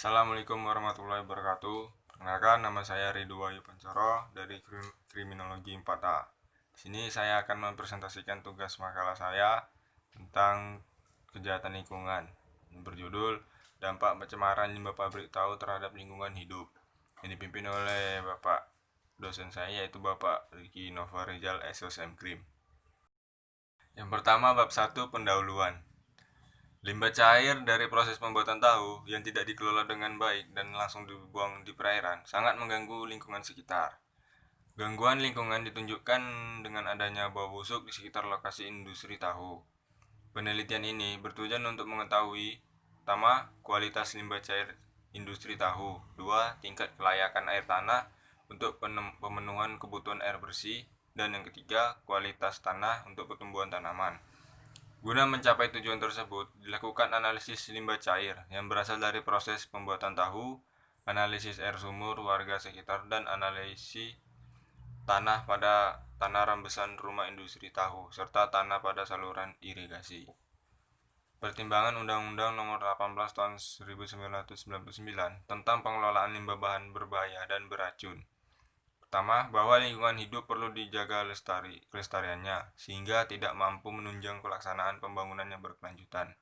Assalamualaikum warahmatullahi wabarakatuh. Perkenalkan, nama saya Ridho Yupancoro dari Kriminologi 4A. Di sini saya akan mempresentasikan tugas makalah saya tentang kejahatan lingkungan berjudul Dampak Pencemaran Limbah Pabrik Tahu Terhadap Lingkungan Hidup, yang dipimpin oleh Bapak dosen saya, yaitu Bapak Riki Nova Rizal SOSM Krim. Yang pertama, bab 1, pendahuluan. Limbah cair dari proses pembuatan tahu yang tidak dikelola dengan baik dan langsung dibuang di perairan sangat mengganggu lingkungan sekitar. Gangguan lingkungan ditunjukkan dengan adanya bau busuk di sekitar lokasi industri tahu. Penelitian ini bertujuan untuk mengetahui pertama, kualitas limbah cair industri tahu, 2, tingkat kelayakan air tanah untuk pemenuhan kebutuhan air bersih, dan yang ketiga, kualitas tanah untuk pertumbuhan tanaman. Guna mencapai tujuan tersebut, dilakukan analisis limbah cair yang berasal dari proses pembuatan tahu, analisis air sumur warga sekitar, dan analisis tanah pada tanah rembesan rumah industri tahu, serta tanah pada saluran irigasi. Pertimbangan Undang-Undang Nomor 18 Tahun 1999 tentang pengelolaan limbah bahan berbahaya dan beracun. Pertama, bahwa lingkungan hidup perlu dijaga kelestariannya, sehingga tidak mampu menunjang pelaksanaan pembangunan yang berkelanjutan.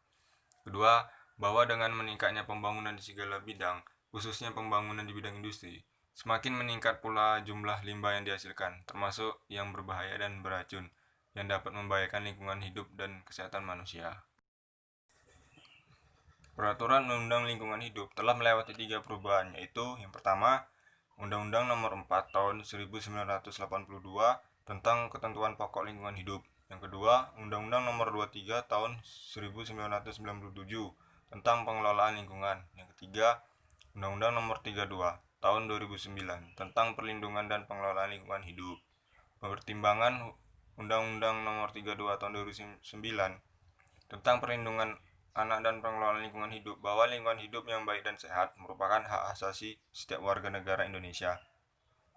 Kedua, bahwa dengan meningkatnya pembangunan di segala bidang, khususnya pembangunan di bidang industri, semakin meningkat pula jumlah limbah yang dihasilkan, termasuk yang berbahaya dan beracun, yang dapat membahayakan lingkungan hidup dan kesehatan manusia. Peraturan Undang-Undang Lingkungan Hidup telah melewati 3 perubahan, yaitu yang pertama, Undang-Undang Nomor 4 Tahun 1982 tentang Ketentuan Pokok Lingkungan Hidup. Yang kedua, Undang-Undang Nomor 23 Tahun 1997 tentang Pengelolaan Lingkungan. Yang ketiga, Undang-Undang Nomor 32 Tahun 2009 tentang Perlindungan dan Pengelolaan Lingkungan Hidup. Pertimbangan Undang-Undang Nomor 32 Tahun 2009 tentang Perlindungan Anak dan Pengelolaan Lingkungan Hidup, bahwa lingkungan hidup yang baik dan sehat merupakan hak asasi setiap warga negara Indonesia,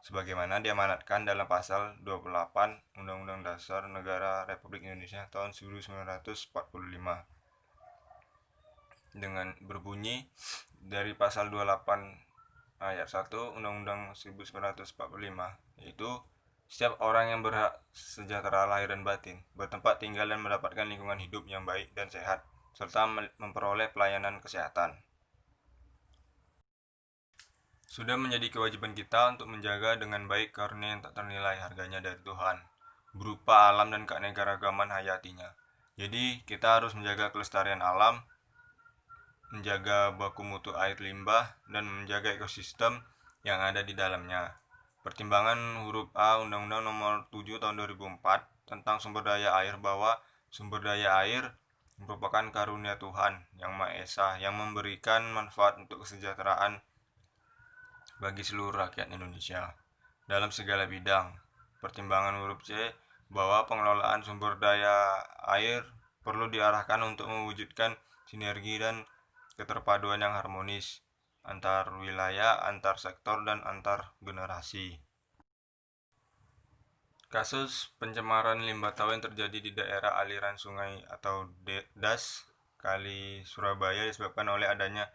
sebagaimana diamanatkan dalam pasal 28 Undang-Undang Dasar Negara Republik Indonesia tahun 1945, dengan berbunyi dari pasal 28 ayat 1 Undang-Undang 1945, yaitu setiap orang yang berhak sejahtera lahir dan batin, bertempat tinggal dan mendapatkan lingkungan hidup yang baik dan sehat, serta memperoleh pelayanan kesehatan. Sudah menjadi kewajiban kita untuk menjaga dengan baik karunia yang tak ternilai harganya dari Tuhan, berupa alam dan keanekaragaman hayatinya. Jadi, kita harus menjaga kelestarian alam, menjaga baku mutu air limbah, dan menjaga ekosistem yang ada di dalamnya. Pertimbangan huruf A Undang-Undang Nomor 7 Tahun 2004 tentang sumber daya air, bahwa sumber daya air merupakan karunia Tuhan Yang Maha Esa yang memberikan manfaat untuk kesejahteraan bagi seluruh rakyat Indonesia dalam segala bidang. Pertimbangan huruf C, bahwa pengelolaan sumber daya air perlu diarahkan untuk mewujudkan sinergi dan keterpaduan yang harmonis antar wilayah, antar sektor, dan antar generasi. Kasus pencemaran limbah tahu yang terjadi di daerah aliran sungai atau DAS Kali Surabaya disebabkan oleh adanya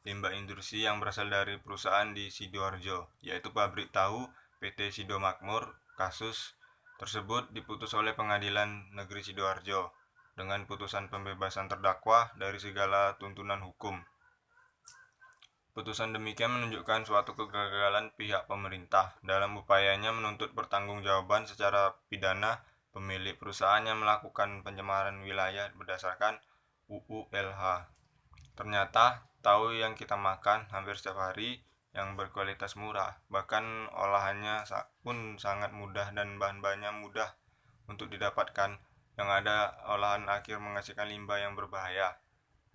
limbah industri yang berasal dari perusahaan di Sidoarjo, yaitu pabrik tahu PT Sido Makmur. Kasus tersebut diputus oleh Pengadilan Negeri Sidoarjo dengan putusan pembebasan terdakwa dari segala tuntunan hukum. Putusan demikian menunjukkan suatu kegagalan pihak pemerintah dalam upayanya menuntut pertanggungjawaban secara pidana pemilik perusahaan yang melakukan pencemaran wilayah berdasarkan UU LH. Ternyata tahu yang kita makan hampir setiap hari yang berkualitas murah, bahkan olahannya pun sangat mudah dan bahan-bahannya mudah untuk didapatkan, yang ada olahan akhir menghasilkan limbah yang berbahaya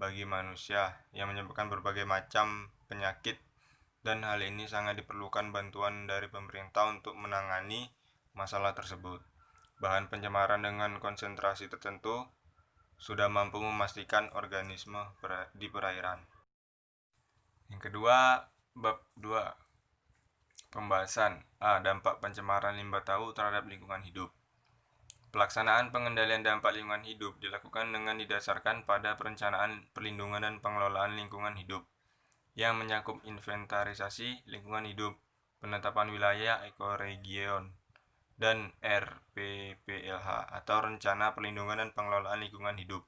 bagi manusia yang menyebabkan berbagai macam penyakit, dan hal ini sangat diperlukan bantuan dari pemerintah untuk menangani masalah tersebut. Bahan pencemaran dengan konsentrasi tertentu sudah mampu mematikan organisme di perairan. Yang kedua, bab 2, pembahasan A. Dampak pencemaran limbah tahu terhadap lingkungan hidup. Pelaksanaan pengendalian dampak lingkungan hidup dilakukan dengan didasarkan pada perencanaan perlindungan dan pengelolaan lingkungan hidup yang mencakup inventarisasi lingkungan hidup, penetapan wilayah ekoregion, dan RPPLH atau Rencana Perlindungan dan Pengelolaan Lingkungan Hidup.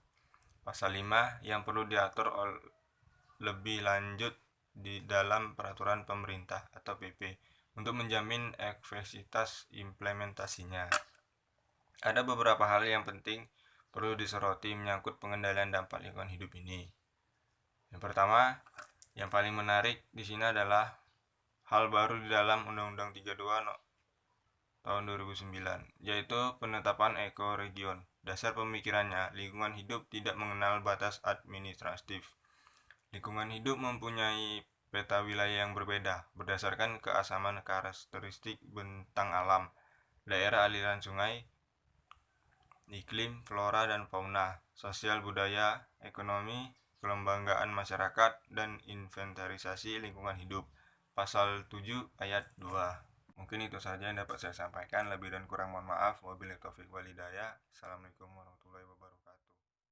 Pasal 5 yang perlu diatur lebih lanjut di dalam peraturan pemerintah atau PP untuk menjamin efektivitas implementasinya. Ada beberapa hal yang penting perlu disoroti menyangkut pengendalian dampak lingkungan hidup ini. Yang pertama, yang paling menarik di sini adalah hal baru di dalam Undang-Undang 32 tahun 2009, yaitu penetapan ekoregion. Dasar pemikirannya, lingkungan hidup tidak mengenal batas administratif. Lingkungan hidup mempunyai peta wilayah yang berbeda berdasarkan keasaman karakteristik bentang alam, daerah aliran sungai, iklim, flora dan fauna, sosial budaya, ekonomi, kelembagaan masyarakat, dan inventarisasi lingkungan hidup. Pasal 7 ayat 2. Mungkin itu saja yang dapat saya sampaikan. Lebih dan kurang mohon maaf. Wabillahi taufiq wal hidayah. Assalamualaikum warahmatullahi wabarakatuh.